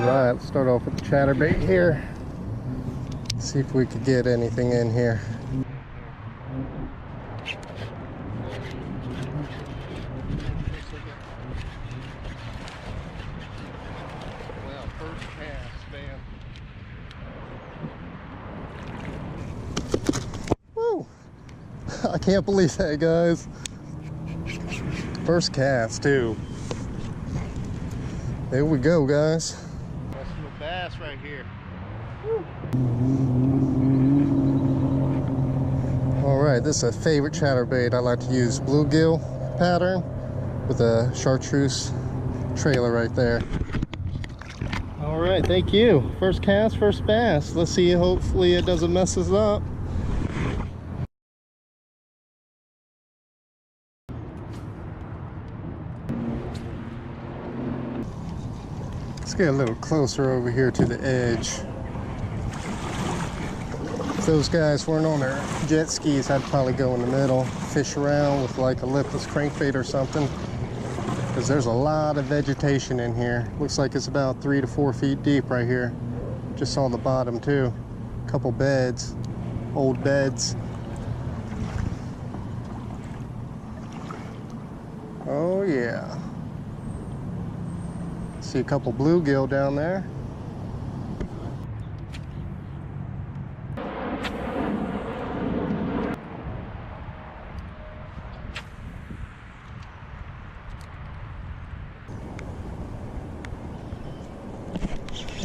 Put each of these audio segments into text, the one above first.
Alright, let's start off with the chatterbait here. See if we could get anything in here. Well, first cast, man. Woo! I can't believe that, guys. First cast, too. There we go, guys. Nice little bass right here. Alright, this is a favorite chatterbait. I like to use bluegill pattern with a chartreuse trailer right there. Alright, thank you. First cast, first bass. Let's see, hopefully it doesn't mess us up. Let's get a little closer over here to the edge. If those guys weren't on their jet skis, I'd probably go in the middle, fish around with like a lipless crankbait or something, because there's a lot of vegetation in here. Looks like it's about 3 to 4 feet deep right here. Just saw the bottom too. A couple beds, old beds. Oh yeah. See a couple bluegill down there.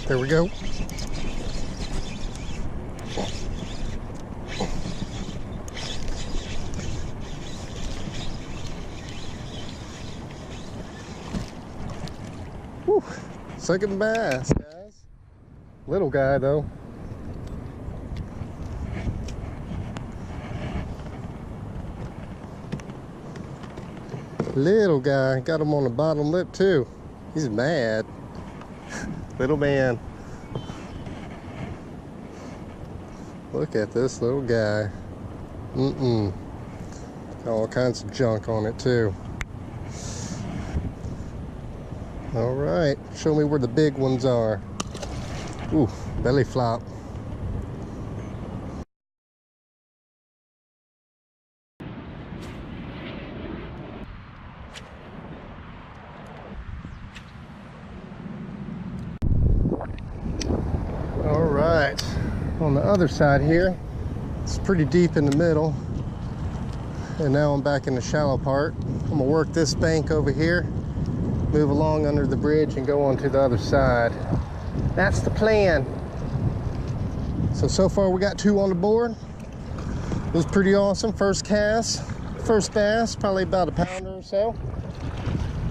There we go. Whew. Second bass, guys. Little guy though. Little guy. Got him on the bottom lip too. He's mad. Little man. Look at this little guy. All kinds of junk on it too. All right, show me where the big ones are. Ooh, belly flop. All right, on the other side here, it's pretty deep in the middle. And now I'm back in the shallow part. I'm gonna work this bank over here, move along under the bridge and go on to the other side. That's the plan. So far we got 2 on the board. It was pretty awesome. First cast, first bass, probably about a pounder or so.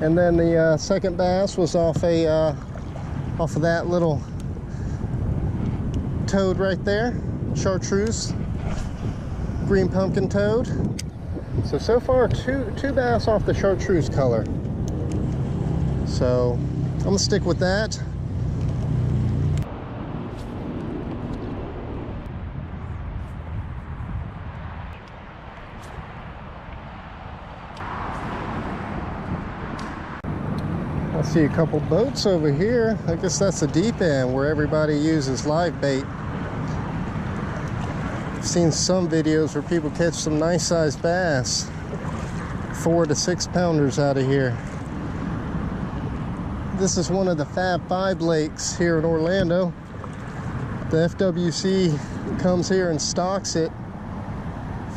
And then the second bass was off of that little toad right there, chartreuse, green pumpkin toad. So far two bass off the chartreuse color. So I'm gonna stick with that. I see a couple boats over here. I guess that's the deep end where everybody uses live bait. I've seen some videos where people catch some nice sized bass, 4 to 6 pounders out of here. This is one of the Fab 5 lakes here in Orlando. The FWC comes here and stocks it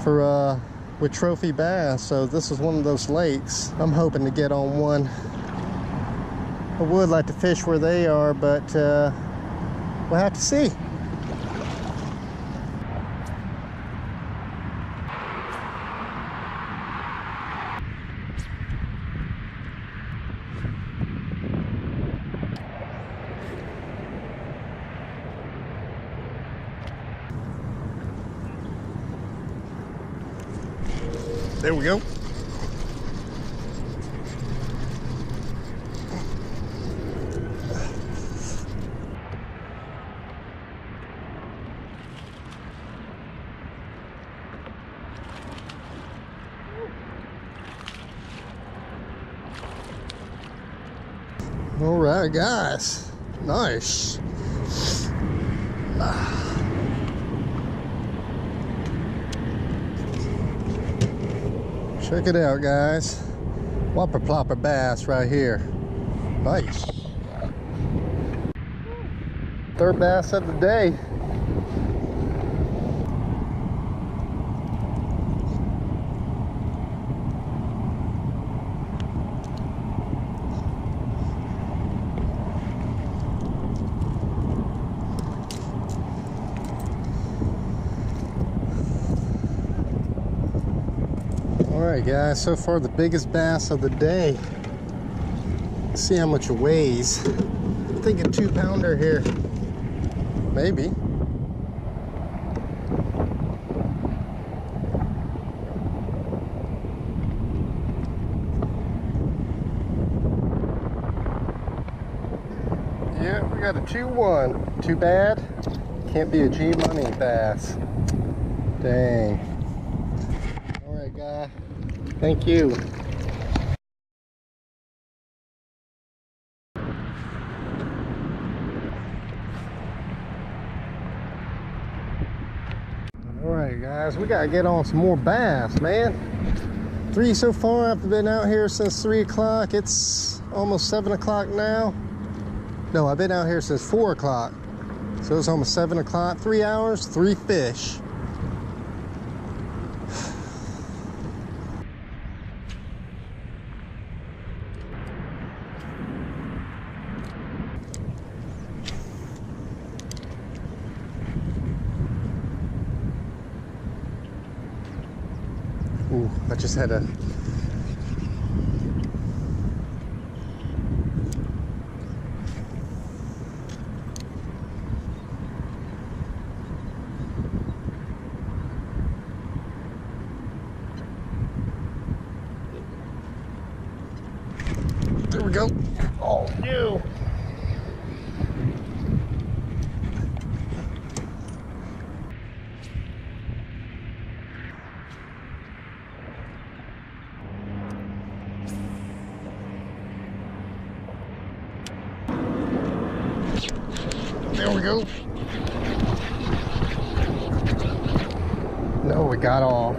for with trophy bass. So this is one of those lakes. I'm hoping to get on one. I would like to fish where they are, but we'll have to see. There we go. All right, guys, Nice. Check it out, guys. Whopper plopper bass right here. Nice. Third bass of the day. Alright guys, so far the biggest bass of the day. Let's see how much it weighs. I'm thinking 2-pounder here. Maybe. Yeah, we got a 2-1. Too bad. Can't be a G Money bass. Dang. Alright guy. Thank you. Alright guys, we gotta get on some more bass, man. 3 so far. I've been out here since 3 o'clock. It's almost 7 o'clock now. No, I've been out here since 4 o'clock. So it's almost 7 o'clock. 3 hours, 3 fish. Ooh, I just had a... There we go. Oh, no. There we go. No, we got off.